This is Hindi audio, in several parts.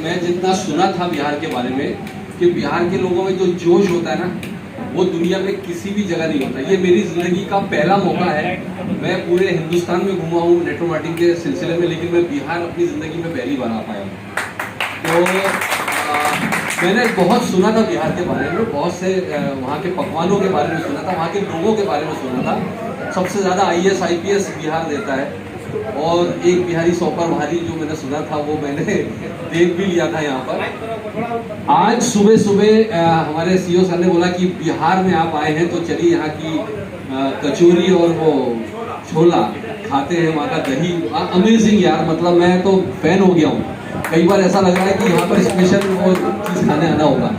मैं जितना सुना था बिहार के बारे में कि बिहार के लोगों में जो जोश होता है ना, वो दुनिया में किसी भी जगह नहीं होता। ये मेरी जिंदगी का पहला मौका है। मैं पूरे हिंदुस्तान में घूमा हूँ नेटवर्क मार्केटिंग के सिलसिले में, लेकिन मैं बिहार अपनी ज़िंदगी में पहली बार आ पाया हूँ। तो मैंने बहुत सुना था बिहार के बारे में, बहुत से वहाँ के पकवानों के बारे में सुना था, वहाँ के लोगों के बारे में सुना था। सबसे ज़्यादा IAS IPS बिहार देता है, और एक बिहारी सौ पर भारी जो मैंने सुना था वो मैंने देख भी लिया था यहाँ पर। आज सुबह सुबह हमारे CEO सर ने बोला कि बिहार में आप आए हैं तो चलिए यहाँ की कचौरी और वो छोला खाते हैं, वहाँ का दही अमेजिंग यार, मतलब मैं तो फैन हो गया हूँ। कई बार ऐसा लग रहा है कि यहाँ पर स्पेशल वो चीज़ खाने आना होगा।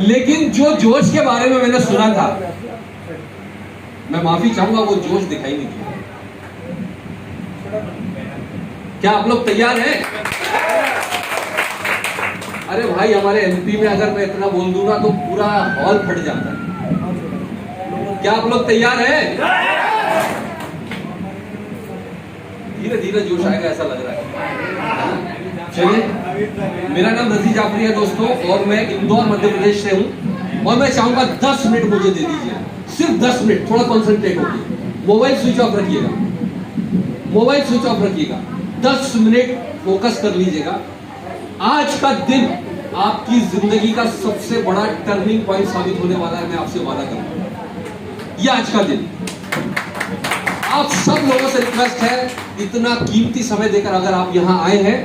लेकिन जो जोश के बारे में मैंने सुना था, मैं माफी चाहूंगा, वो जोश दिखाई नहीं दिया। क्या आप लोग तैयार हैं? अरे भाई, हमारे MP में अगर मैं इतना बोल दूंगा तो पूरा हॉल फट जाता है। क्या आप लोग तैयार हैं? धीरे धीरे जोश आएगा ऐसा लग रहा है। चलिए, मेरा नाम रजी जाफरी है दोस्तों, और मैं इंदौर मध्य प्रदेश से हूं। और मैं चाहूंगा 10 मिनट मुझे दे दीजिए, सिर्फ 10 मिनट, थोड़ा कॉन्सेंट्रेट होगी। मोबाइल स्विच ऑफ रखिएगा, मोबाइल स्विच ऑफ रखिएगा, 10 मिनट फोकस कर लीजिएगा। आज का दिन आपकी जिंदगी का सबसे बड़ा टर्निंग पॉइंट साबित होने वाला है, मैं आपसे वादा करूंगा। ये आज का दिन आप सब लोगों से रिक्वेस्ट है, इतना कीमती समय देकर अगर आप यहाँ आए हैं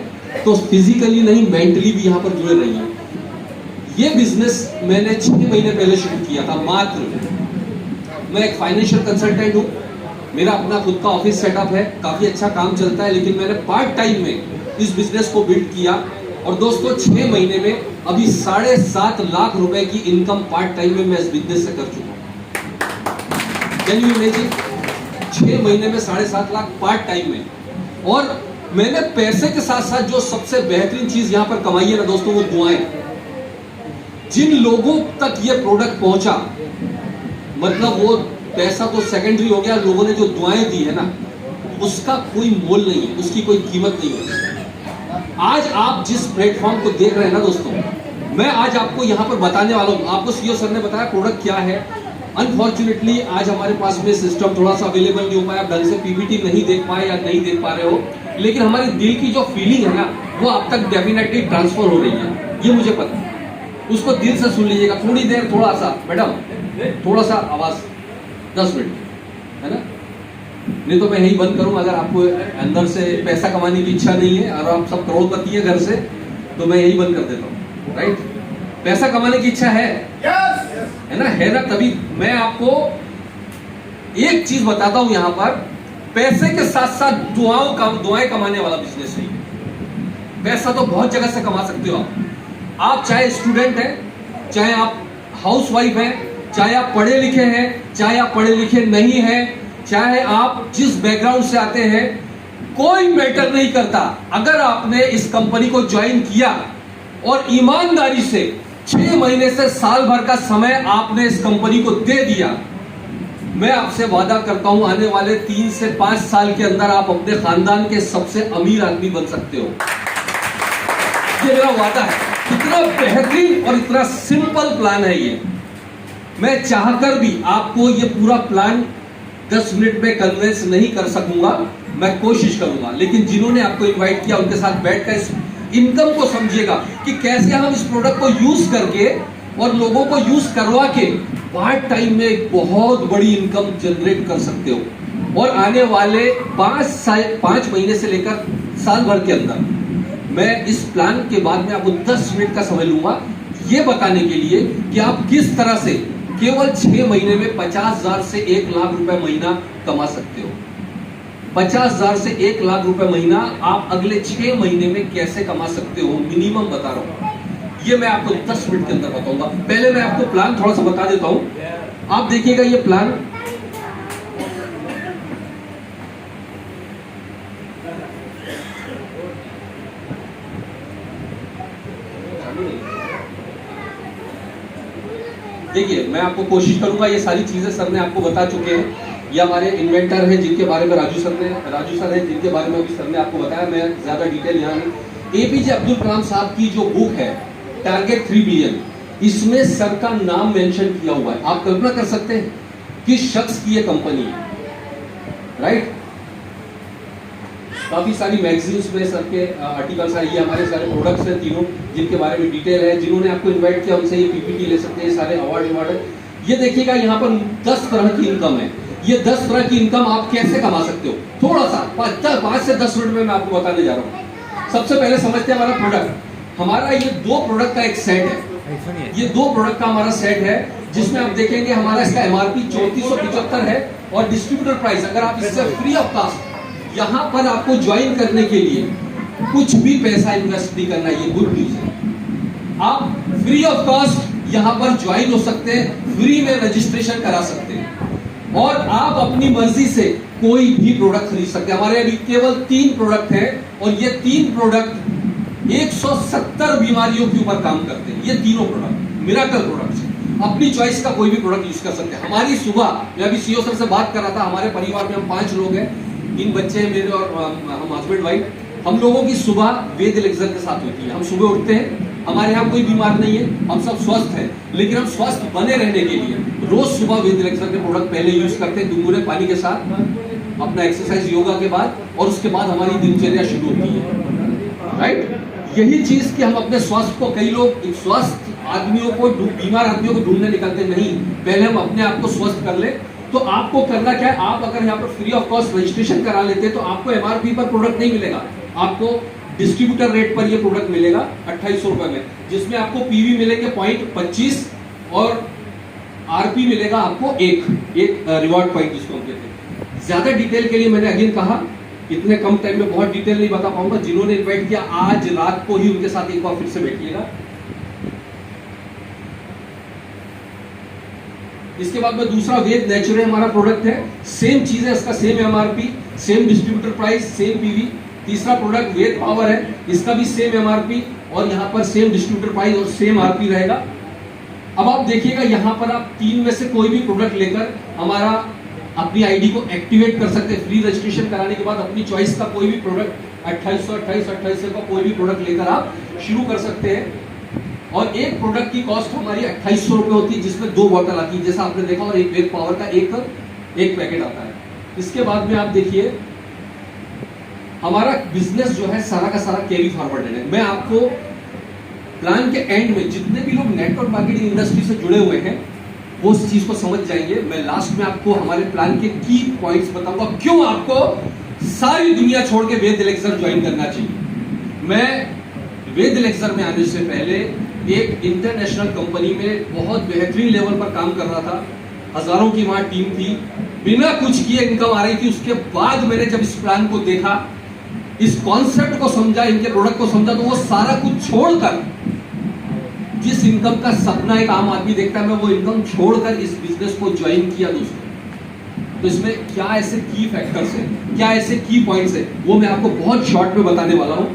तो फिजिकली नहीं मेंटली भी यहाँ पर जुड़े रहिए। ये बिजनेस मैंने 6 महीने पहले शुरू किया था मात्र। मैं एक फाइनेंशियल कंसल्टेंट हूँ, मेरा अपना खुद का ऑफिस सेटअप है, काफी अच्छा काम चलता है, लेकिन मैंने पार्ट टाइम में इस बिजनेस को बिल्ड किया। और दोस्तों 6 महीने में अभी 7.5 लाख रुपए की इनकम पार्ट टाइम में मैं इस बिजनेस से कर चुका हूँ। Can you imagine? 6 महीने में 7.5 लाख पार्ट टाइम में। और मैंने पैसे के साथ साथ जो सबसे बेहतरीन चीज यहां पर कमाई है ना दोस्तों, वो दुआएं। जिन लोगों तक ये प्रोडक्ट पहुंचा, मतलब वो पैसा तो सेकेंडरी हो गया, लोगों ने जो दुआएं दी है ना, उसका कोई मोल नहीं है, उसकी कोई कीमत नहीं है। आज आप जिस प्लेटफॉर्म को देख रहे हैं ना दोस्तों, मैं आज आपको यहाँ पर बताने वाला हूँ। आपको CEO सर ने बताया प्रोडक्ट क्या है। अनफॉर्चुनेटली आज हमारे पास में सिस्टम थोड़ा सा अवेलेबल नहीं हो पाया, आप ढंग से PPT नहीं देख पाए या नहीं देख पा रहे हो, लेकिन हमारे दिल की जो फीलिंग है ना, वो अब तक डेफिनेटली ट्रांसफर हो रही है, ये मुझे पता है। उसको दिल से सुन लीजिएगा थोड़ी देर, थोड़ा सा मैडम, थोड़ा सा आवाज, 10 मिनट, है ना? नहीं तो मैं यही बंद करूं। अगर आपको अंदर से पैसा कमाने की इच्छा नहीं है और आप सब करोड़पति है घर से, तो मैं यही बंद कर देता हूं। राइट? पैसा कमाने की इच्छा है, है ना? है ना? तभी मैं आपको एक चीज बताता हूं यहां पर, पैसे के साथ साथ दुआएं कमाने वाला बिजनेस है। पैसा तो बहुत जगह से कमा सकते हो आप चाहे स्टूडेंट हैं, चाहे आप हाउसवाइफ हैं, चाहे आप पढ़े लिखे हैं, चाहे आप पढ़े लिखे नहीं हैं, चाहे आप जिस बैकग्राउंड से आते हैं, कोई मैटर नहीं करता। अगर आपने इस कंपनी को ज्वाइन किया और ईमानदारी से 6 महीने से साल भर का समय आपने इस कंपनी को दे दिया, मैं आपसे वादा करता हूं आने वाले 3 से 5 साल के अंदर आप अपने खानदान के सबसे अमीर आदमी बन सकते हो। ये मेरा वादा है। इतना बेहतरीन और इतना सिंपल प्लान है ये। मैं चाहकर भी आपको ये पूरा प्लान 10 मिनट में कन्विंस नहीं कर सकूंगा, मैं कोशिश करूंगा, लेकिन जिन्होंने आपको इनवाइट किया उनके साथ बैठकर इस इनकम को समझिएगा कि कैसे हम इस प्रोडक्ट को यूज करके और लोगों को यूज करवा के पार्ट टाइम में एक बहुत बड़ी इनकम जनरेट कर सकते हो। और आने वाले 5 महीने से लेकर साल भर के अंदर मैं इस प्लान के बाद में आपको 10 मिनट का समय लूंगा ये बताने के लिए कि आप किस तरह से केवल 6 महीने में 50,000 से 1 लाख रुपए महीना कमा सकते हो। 50,000 से 1 लाख रुपए महीना आप अगले 6 महीने में कैसे कमा सकते हो, मिनिमम बता रहा हूं। ये मैं आपको 10 मिनट के अंदर बताऊंगा। पहले मैं आपको प्लान थोड़ा सा बता देता हूं, आप देखिएगा ये प्लान। देखिए, मैं आपको कोशिश करूंगा, ये सारी चीजें सर ने आपको बता चुके हैं। ये हमारे इन्वेंटर हैं जिनके बारे में राजू सर है जिनके बारे में अभी सर ने आपको बताया। मैं ज्यादा डिटेल यहाँ एपीजे अब्दुल कलाम साहब की जो बुक है टारगेट 3 बिलियन, इसमें सर का नाम मेंशन किया हुआ है। आप कल्पना कर सकते हैं किस शख्स की ये कंपनी है, राइट। काफी सारी मैगजीन्स में सर के आर्टिकल्स है, ये हमारे सारे प्रोडक्ट्स हैं तीनों जिनके बारे में डिटेल है। जिन्होंने आपको इनवाइट किया उनसे ये पीपीटी ले सकते हैं, सारे अवार्ड। ये देखिएगा यहाँ पर 10 तरह की इनकम है। ये 10 तरह की इनकम आप कैसे कमा सकते हो, थोड़ा सा 5 से 10 मिनट में मैं आपको बताने जा रहा हूँ। सबसे पहले समझते हैं हमारा प्रोडक्ट। हमारा ये 2 प्रोडक्ट का एक सेट है, ये 2 प्रोडक्ट का हमारा सेट है, जिसमें आप देखेंगे हमारा इसका एमआरपी 3475 है और डिस्ट्रीब्यूटर प्राइस, अगर आप इससे फ्री ऑफ कास्ट यहां पर आपको ज्वाइन करने के लिए कुछ भी पैसा इन्वेस्ट नहीं करना, ये गुड न्यूज है। आप फ्री ऑफ कॉस्ट यहां पर ज्वाइन हो सकते हैं, फ्री में रजिस्ट्रेशन करा सकते हैं और आप अपनी मर्जी से कोई भी प्रोडक्ट खरीद सकते हैं। हमारे अभी केवल 3 प्रोडक्ट हैं और ये 3 प्रोडक्ट 170 बीमारियों के ऊपर काम करते हैं। ये तीनों प्रोडक्ट मिरेकल प्रोडक्ट्स हैं, अपनी चॉइस का कोई भी प्रोडक्ट यूज कर सकते हैं। हमारी सुबह मैं अभी सीईओ सर से बात कर रहा था, हमारे परिवार में हम 5 लोग हैं, 3 बच्चे हैं मेरे और हम हस्बैंड वाइफ। हम लोगों की सुबह वेद एलेक्सर के साथ होती है। हम सुबह उठते हैं, हमारे यहाँ कोई बीमार नहीं है, हम सब स्वस्थ हैं, लेकिन हम स्वस्थ बने रहने के लिए रोज सुबह वेद एलेक्सर के प्रोडक्ट पहले यूज करते हैं, गुनगुने पानी के साथ, अपना एक्सरसाइज योगा के बाद, और उसके बाद हमारी दिनचर्या शुरू होती है, राइट। यही चीज कि हम अपने स्वास्थ्य को, कई लोग स्वस्थ आदमियों को, बीमार आदमियों को ढूंढने निकलते नहीं, पहले हम अपने आप को स्वस्थ कर ले। तो आपको करना क्या है, आप अगर यहाँ पर फ्री ऑफ कॉस्ट रजिस्ट्रेशन करा लेते हैं तो आपको एमआरपी पर प्रोडक्ट नहीं मिलेगा, आपको डिस्ट्रीब्यूटर रेट पर ये प्रोडक्ट मिलेगा 2800 रुपए में, जिसमें आपको पीवी मिलेंगे 0.25 और आरपी मिलेगा आपको एक रिवॉर्ड पॉइंट, जिसको हम कहते हैं। ज्यादा डिटेल के लिए मैंने अगेन कहा, इतने कम टाइम में बहुत डिटेल नहीं बता पाऊंगा। जिन्होंने इन्वाइट किया आज रात को ही उनके साथ एक बार फिर से बैठिएगा। इसके बाद में दूसरा वेद नेचुरल हमारा प्रोडक्ट है, सेम चीज है, इसका same MRP, same distributor price, same PV. तीसरा प्रोडक्ट वेद पावर है, इसका भी सेम एमआरपी और यहाँ पर सेम डिस्ट्रीब्यूटर प्राइस और सेम आरपी रहेगा। अब आप देखिएगा यहाँ पर आप 3 में से कोई भी प्रोडक्ट लेकर हमारा अपनी आईडी को एक्टिवेट कर सकते हैं। फ्री रजिस्ट्रेशन कराने के बाद अपनी चॉइस का कोई भी प्रोडक्ट 2800 का कोई भी प्रोडक्ट लेकर आप शुरू कर सकते हैं। और एक प्रोडक्ट की कॉस्ट हमारी 2800 रुपए होती है, जिसमें 2 बॉटल आती है, जैसा आपने देखा, और एक वेद पावर का एक पैकेट आता है। इसके बाद में आप देखिए हमारा बिजनेस जो है सारा का सारा कैरी फॉरवर्डेड है। मैं आपको प्लान के एंड में जितने भी लोग नेटवर्क मार्केटिंग इंडस्ट्री से जुड़े हुए हैं वो उस चीज को समझ जाएंगे। मैं लास्ट में आपको हमारे प्लान के की पॉइंट्स बताऊंगा, क्यों आपको सारी दुनिया छोड़ के वेद एलेक्सर ज्वाइन करना चाहिए। मैं वेद एलेक्सर में आने से पहले एक इंटरनेशनल कंपनी में बहुत बेहतरीन लेवल पर काम कर रहा था, हजारों की वहां टीम थी, बिना कुछ किए इनकम आ रही थी। उसके बाद मैंने जब इस प्लान को देखा, इस कॉन्सेप्ट को समझा, इनके प्रोडक्ट को समझा, तो वो सारा कुछ छोड़कर, जिस इनकम का सपना एक आम आदमी देखता है, मैं वो इनकम छोड़कर इस बिजनेस को ज्वाइन किया दोस्तों। तो इसमें क्या ऐसे की फैक्टर्स हैं, क्या ऐसे की पॉइंट्स हैं, वो मैं आपको बहुत शॉर्ट में बताने वाला हूं।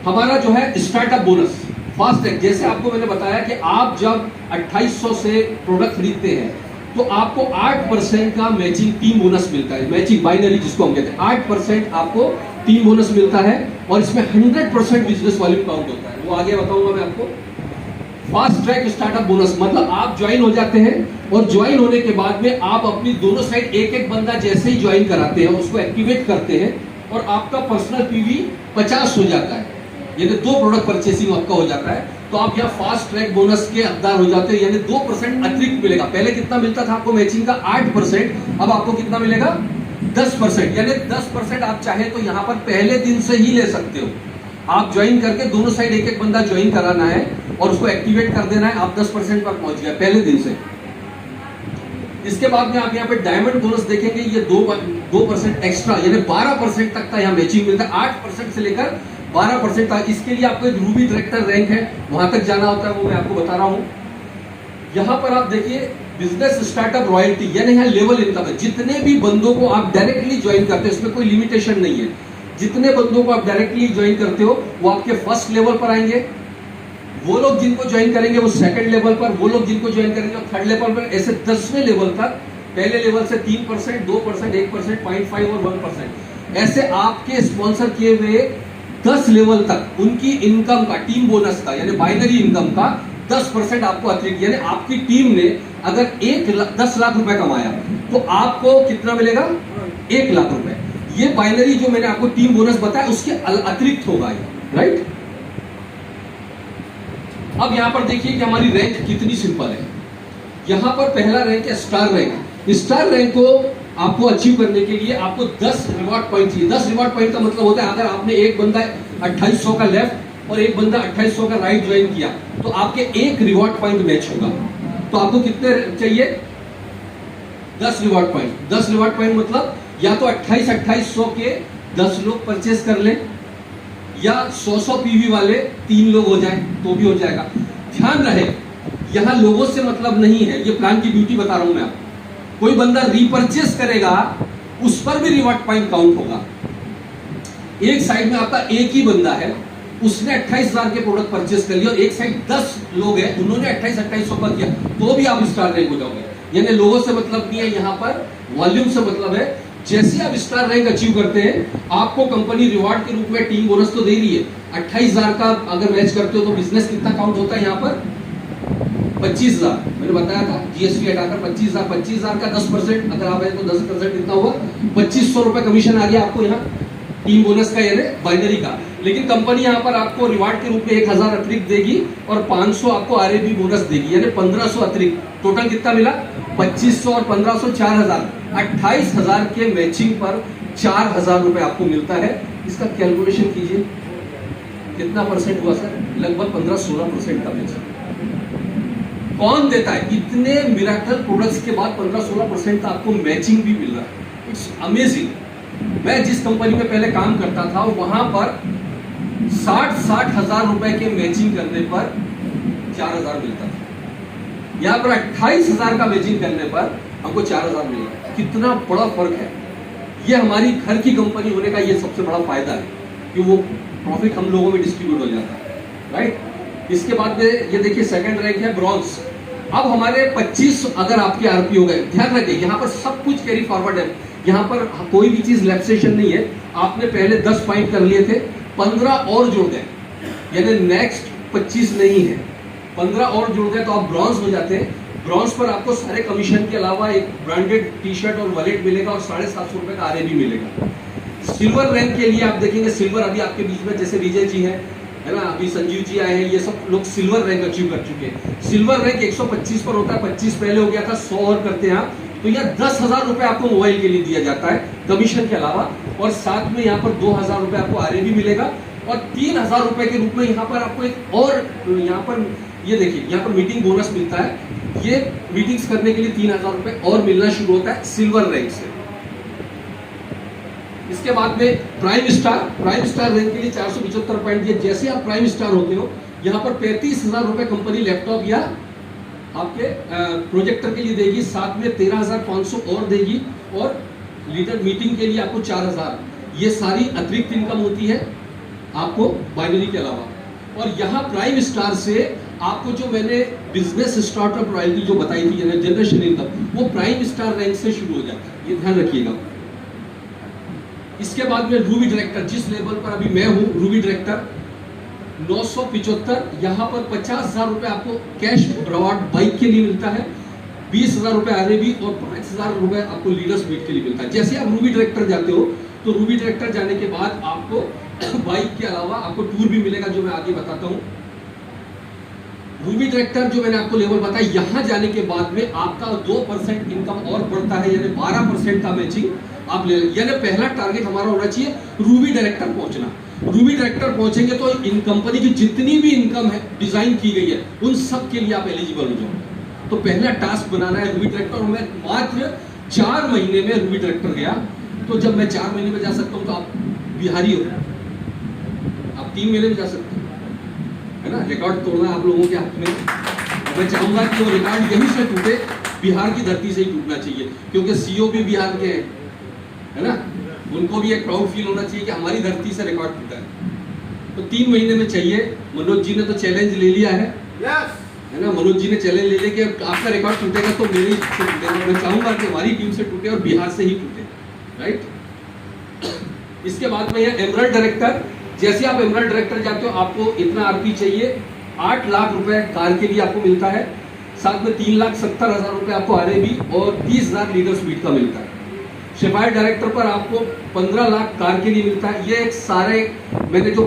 हमारा जो है स्टार्टअप बोनस फास्ट ट्रैक, जैसे आपको मैंने बताया कि आप जब 2800 से प्रोडक्ट खरीदते हैं तो आपको 8% का मैचिंग टीम बोनस मिलता है, मैचिंग बाइनरी जिसको हम कहते हैं। 8% आपको टीम बोनस मिलता है और इसमें 100% बिजनेस वॉल्यूम काउंट होता है, वो आगे बताऊंगा मैं आपको। फास्ट ट्रैक स्टार्टअप बोनस मतलब आप ज्वाइन हो जाते हैं और ज्वाइन होने के बाद में आप अपनी दोनों साइड एक बंदा जैसे ही ज्वाइन कराते हैं उसको एक्टिवेट करते हैं और आपका पर्सनल पीवी 50 हो जाता है, यानी 2 प्रोडक्ट परचेसिंग आपका हो जाता है। तो आप यहाँ फास्ट ट्रैक बोनस के हकदार हो जाते हैं, यानी 2% अतिरिक्त मिलेगा। पहले कितना मिलता था आपको मैचिंग का 8%, अब आपको कितना मिलेगा 10%, यानी 10% आप चाहे तो यहाँ पर पहले दिन से ही ले सकते हो। आप ज्वाइन करके दोनों साइड एक बंदा ज्वाइन कराना है और उसको एक्टिवेट कर देना है, आप 10% पर पहुंच गए पहले दिन से। इसके बाद में आप यहाँ पे डायमंड बोनस देखेंगे, ये 2% एक्स्ट्रा, यानी 12% तक का यहाँ मैचिंग मिलता है। 8% से लेकर 12% तक। इसके लिए आपको एक रूबी डायरेक्टर रैंक है, वहां तक जाना होता है, वो मैं आपको बता रहा हूं। यहां पर आप देखिए बिजनेस स्टार्टअप रॉयल्टी, यानी यहाँ लेवल इनकम है। जितने भी बंदों को आप डायरेक्टली ज्वाइन करते हो, इसमें कोई लिमिटेशन नहीं है, जितने बंदों को आप डायरेक्टली ज्वाइन करते हो वो आपके फर्स्ट लेवल पर आएंगे, वो लोग जिनको ज्वाइन करेंगे वो सेकंड लेवल पर, वो लोग जिनको ज्वाइन करेंगे वो थर्ड लेवल पर, ऐसे 10वें लेवल तक। पहले लेवल से 3%, 2%, 1%, 0.5 और 1%, ऐसे आपके स्पॉन्सर किए हुए 10 लेवल तक उनकी इनकम का, टीम बोनस का यानी बाइनरी इनकम का 10% आपको अतिरिक्त, यानी आपकी टीम ने अगर 10 लाख रुपए कमाया तो आपको कितना मिलेगा? 1 लाख रुपए। ये बाइनरी जो मैंने आपको टीम बोनस बताया उसके अतिरिक्त होगा ये, राइट। अब यहां पर देखिए कि हमारी रैंक कितनी सिंपल है। यहां पर पहला रैंक है स्टार रैंक। स्टार रैंक को आपको अचीव करने के लिए आपको 10 रिवॉर्ड पॉइंट चाहिए। 10 रिवॉर्ड पॉइंट का मतलब होता है अगर आपने एक बंदा 2800 का लेफ्ट और एक बंदा 2800 का राइट ज्वाइन किया तो आपके एक रिवॉर्ड पॉइंट मैच होगा। तो आपको कितने चाहिए? 10 रिवॉर्ड पॉइंट। 10 रिवॉर्ड पॉइंट मतलब या तो 2800 के 10 लोग परचेस कर ले या 100 पीवी वाले 3 लोग हो जाए तो भी हो जाएगा। ध्यान रहे यहां लोगों से मतलब नहीं है, ये प्लान की ब्यूटी बता रहा हूं मैं आपको। कोई बंदा रिपर्चेस करेगा उस पर भी रिवॉर्ड पॉइंट काउंट होगा। एक साइड में आपका एक ही बंदा है, उसने 28,000 के प्रोडक्ट परचेस कर लिया और एक साइड 10 लोग हैं, उन्होंने 2800 का किया तो भी आप स्टार रैंक हो जाओगे। यानी लोगों से मतलब नहीं है, यहां पर वॉल्यूम से मतलब है। जैसे आप स्टार रैंक अचीव करते हैं आपको कंपनी रिवॉर्ड के रूप में टीम बोनस तो दे रही है। 28,000 का अगर मैच करते हो तो बिजनेस कितना काउंट होता है? यहाँ पर 25,000 मैंने बताया था, जीएसटी हटाकर 25,000। 25,000 का 10% अगर आप है तो 10% कितना हुआ? 2500 रुपए कमीशन आ गया आपको यहाँ टीम बोनस का, यानी बाइनरी का। लेकिन कंपनी यहाँ पर आपको रिवार्ड के रूप में 1000 अतिरिक्त देगी और 500 आपको आरएबी बोनस देगी, यानी 1500 अतिरिक्त। टोटल कितना मिला? 2500 और 1500 4000। 28,000 के मैचिंग पर 4000 रुपए आपको मिलता है। इसका कैलकुलेशन कीजिए कितना परसेंट हुआ सर? लगभग 15-16% का मैचिंग। कौन देता है? इतने मिराकल प्रोडक्ट्स के बाद 15-16% का आपको मैचिंग भी मिल रहा है। It's amazing. मैं जिस कंपनी में पहले काम करता था वहां पर 60 हजार रुपए के मैचिंग करने पर 4000 मिलता था। यहां पर 28,000 का मैचिंग करने पर हमको 4000 मिल रहा है। कितना बड़ा फर्क है। ये हमारी घर की कंपनी होने का ये सबसे बड़ा फायदा है कि वो प्रॉफिट हम लोगों में डिस्ट्रीब्यूट हो जाता है, राइट। इसके बाद में ये देखिए सेकंड रैंक है ब्रॉन्ज। अब हमारे 25 अगर आपके आरपी हो गए, ध्यान रखिए यहाँ पर सब कुछ कैरी फॉरवर्ड है। यहाँ पर कोई भी चीज लैप्सेशन नहीं है। आपने पहले 10 पॉइंट कर लिए थे, 15 और जोड़ गए, यानी नेक्स्ट 25 नहीं है, 15 और जोड़ गए तो आप ब्रॉन्ज हो जाते हैं। ब्रॉन्ज पर आपको सारे कमीशन के अलावा एक ब्रांडेड टी शर्ट और वॉलेट मिलेगा और 750 रुपए का आरएबी मिलेगा। सिल्वर रैंक के लिए आप देखेंगे, सिल्वर अभी आपके बीच में जैसे विजय जी है ना, अभी संजीव जी आए हैं, ये सब लोग सिल्वर रैंक अचीव कर चुके हैं। सिल्वर रैंक 125 पर होता है, 25 पहले हो गया था, 100 और करते हैं आप तो यहाँ 10,000 रुपए आपको मोबाइल के लिए दिया जाता है कमीशन के अलावा, और साथ में यहाँ पर 2,000 रुपए आपको आरएबी मिलेगा और 3,000 रुपए के रूप में यहाँ पर आपको एक और यहाँ पर ये देखिए यहाँ पर मीटिंग बोनस मिलता है। ये मीटिंग्स करने के लिए 3,000 रुपए और मिलना शुरू होता है सिल्वर रैंक से। इसके बाद में प्राइम स्टार रैंक के लिए 475 पॉइंट दिए। जैसे आप प्राइम स्टार होते हो यहाँ पर 35,000 रुपए कंपनी लैपटॉप या आपके प्रोजेक्टर के लिए देगी, साथ में 13,500 और देगी और लीडर मीटिंग के लिए आपको 4,000। ये सारी अतिरिक्त इनकम होती है आपको बाइनरी के अलावा। और यहाँ प्राइम स्टार से आपको जो मैंने बिजनेस स्टार्टअप रॉयल्टी जो बताई थी जनरेशन इनकम, वो प्राइम स्टार रैंक से शुरू हो जाता है, ये ध्यान रखिएगा। इसके बाद में रूबी डायरेक्टर, जिस लेवल पर अभी मैं हूँ रूबी डायरेक्टर, 975। यहाँ पर 50,000 रुपए आपको कैश रिवॉर्ड बाइक के लिए मिलता है, 20,000 रुपए आरएबी और 5,000 रुपए आपको लीडर्स मीट के लिए मिलता है। जैसे आप रूबी डायरेक्टर जाते हो तो रूबी डायरेक्टर जाने के बाद आपको बाइक के अलावा आपको टूर भी मिलेगा, जो मैं आगे बताता हूँ। रूबी डायरेक्टर जो मैंने आपको लेवल बताया, यहाँ जाने के बाद में आपका 2% इनकम और बढ़ता है, यानी 12% का मैचिंग आप ले लें। यानी पहला टारगेट हमारा होना चाहिए रूबी डायरेक्टर पहुंचना। रूबी डायरेक्टर पहुंचेंगे तो इन कंपनी की जितनी भी इनकम है डिजाइन की गई है उन सब के लिए आप एलिजिबल हो जाओगे। तो पहला टास्क बनाना है रूबी डायरेक्टर। और मैं मात्र 4 महीने में रूबी डायरेक्टर गया। तो जब मैं 4 महीने में जा सकता हूँ तो आप बिहारी हो, आप 3 महीने में जा सकते हो, है ना। रिकॉर्ड तोड़ना आप लोगों के हाथ में। मैं चाहूंगा कि वो रिकॉर्ड यहीं से टूटे, बिहार की धरती से ही टूटना चाहिए, क्योंकि सीओ भी बिहार के हैं, है ना। उनको भी एक प्राउड फील होना चाहिए कि हमारी धरती से रिकॉर्ड टूटा है। तो 3 महीने में चाहिए। मनोज जी ने तो चैलेंज ले लिया है, है ना। मनोज जी ने चैलेंज ले लिया कि आपका रिकॉर्ड टूटेगा तो मेरे से टूटेगा। मैं चाहूंगा कि हमारी टीम से टूटे और बिहार से ही टूटे, राइट। इसके बाद में एमरल्ड डायरेक्टर, जैसे आप एमराल्ड डायरेक्टर जाते हो आपको इतना आरपी चाहिए, 8 लाख रुपए कार के लिए आपको मिलता है, साथ में 3,70,000 रुपए आपको आरएबी और 30,000 लीडर स्पीड का मिलता है। शेफायर डायरेक्टर पर आपको 15 लाख कार के लिए मिलता है। ये एक सारे मैंने जो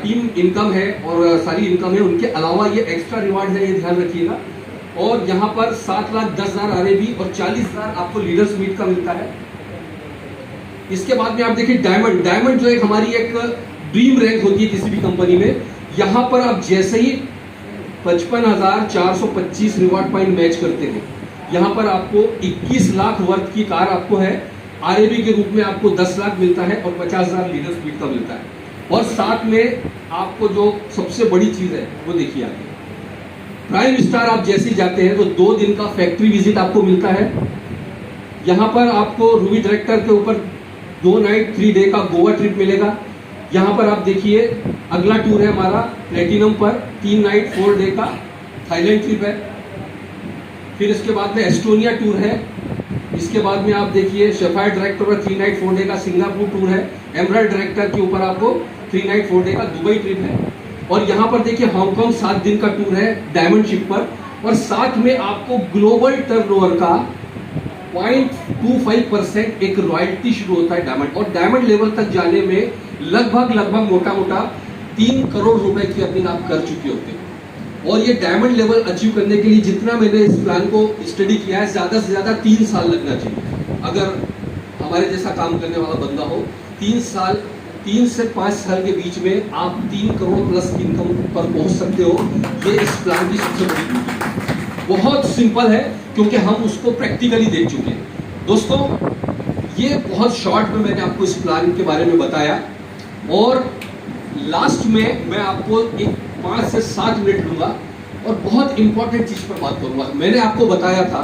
टीम इनकम है और सारी इनकम है उनके अलावा ये एक्स्ट्रा रिवार्ड है, ये ध्यान रखिएगा। और यहाँ पर 7,10,000 आरएबी और 40,000 आपको लीडर्स मीट का मिलता है। इसके बाद में आप देखिए डायमंड, डायमंड जो एक हमारी एक ड्रीम रैंक होती है किसी भी कंपनी में, यहाँ पर आप जैसे ही 55,425 रिवार्ड पॉइंट मैच करते हैं, यहाँ पर आपको 21 लाख वर्थ की कार आपको है, आरएबी के रूप में आपको 10 लाख मिलता है और 50,000 लीडर स्पीड का मिलता है। और साथ में आपको जो सबसे बड़ी चीज है वो देखिए आगे, प्राइम स्टार आप जैसे ही जाते हैं तो 2 दिन का फैक्ट्री विजिट आपको मिलता है। यहाँ पर आपको रूबी डायरेक्टर के ऊपर 2 नाइट 3 डे का गोवा ट्रिप मिलेगा। यहाँ पर आप देखिए अगला टूर है हमारा प्लेटिनम पर 3 नाइट 4 डे का थाईलैंड ट्रिप है। फिर इसके बाद में एस्टोनिया टूर है। इसके बाद में आप देखिए शेफायर डायरेक्टर पर 3 नाइट 4 डे का सिंगापुर टूर है। एमराल्ड डायरेक्टर के ऊपर आपको 3 नाइट 4 डे का दुबई ट्रिप है। और यहाँ पर देखिए हांगकांग 7 दिन का टूर है डायमंड शिप पर। और साथ में आपको ग्लोबल टर्नओवर का 0.25% एक रॉयल्टी शुरू होता है डायमंड, और डायमंड लेवल तक जाने में लगभग मोटा मोटा 3 करोड़ रुपए की अर्निंग आप कर चुके होते हैं। और ये डायमंड लेवल अचीव करने के लिए जितना मैंने इस प्लान को स्टडी किया है, ज्यादा से ज्यादा 3 साल लगना चाहिए। अगर हमारे जैसा काम करने वाला बंदा हो, 3 से 5 साल के बीच में आप 3 करोड़ प्लस की इनकम पर पहुंच सकते हो। ये इस प्लान की सबसे बड़ी ब्यूटी है। बहुत सिंपल है क्योंकि हम उसको प्रैक्टिकली देख चुके हैं। दोस्तों ये बहुत शॉर्ट में मैंने आपको इस प्लान के बारे में बताया, और लास्ट में मैं आपको एक 5 से 7 मिनट लूंगा और बहुत इंपॉर्टेंट चीज पर बात करूंगा। मैंने आपको बताया था